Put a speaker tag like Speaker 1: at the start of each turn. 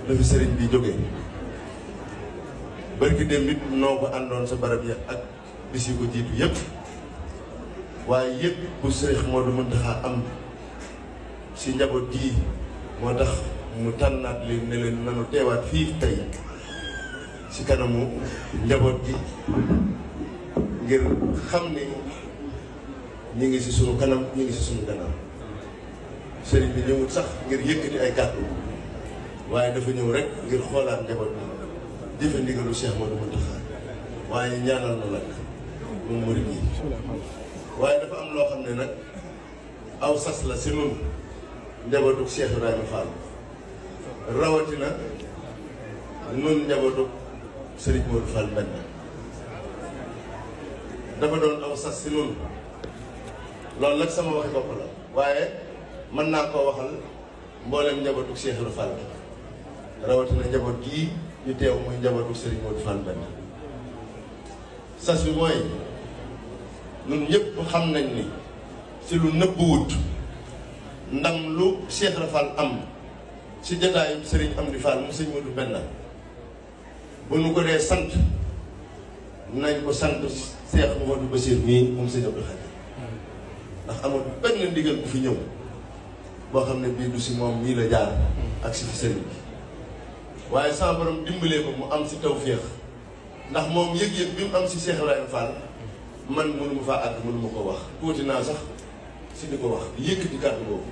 Speaker 1: la fi sëriñ bi jógee barki démb it noo ko àndoon sa barab ya ak bis yi ko jiitu yëpp waaye yëpp bu Sëriñ Modou Mountakha am si njaboot gii moo tax mu tànnaat leen ne leen nanu teewaat fii tey si kanamu njaboot gi ngir xam ni ñi ngi si sunu kanam ñi ngi si sunu gannaaw sëriñ bi ñëwul sax ngir yëkkati ay kàddu waaye dafa ñëw rek ngir xoolaat njaboot bi jëfe ndigalu Cheikh Modou Mountakha waaye ñaanal na nag moom murid yi waaye dafa am loo xam ne nag aw sas la si nun njabootu Cheikh Ibrahima Fall rawatina nun njabootu Serigne Modou Fall Mbenda dafa doon aw sas si nun loolu nag sama waxi bopp la waaye mën naa koo waxal mboolem njabootu Cheikh Ibrahima Fall rawatina njaboot gii ñu teew muy njabootu Serigne Modou Fall Mbenda sas bi mooy ñun ñëpp xam nañ ni ci lu nëbbuwut ndam lu Cheikh Ibrahima Fall am ci jotaayu Serigne Amdi Fall mu Serigne Modou Mbenda bu nu ko dee sant nañ ko sant Cheikh Modou Bachir mii moom Serigne Abdou Khadir ndax amul benn ndigal bu fi ñëw boo xam ne bii du si moom mii la jaar ak si fi Serigne bi waaye sama borom dimbalee ko mu am si tawféex ndax moom yëg-yëg bi mu am si Cheikh Ibrahima Fall man mënu ma faa àgg mënu ma ko wax tuuti naa sax si di ko wax yëkkati kàddu boobu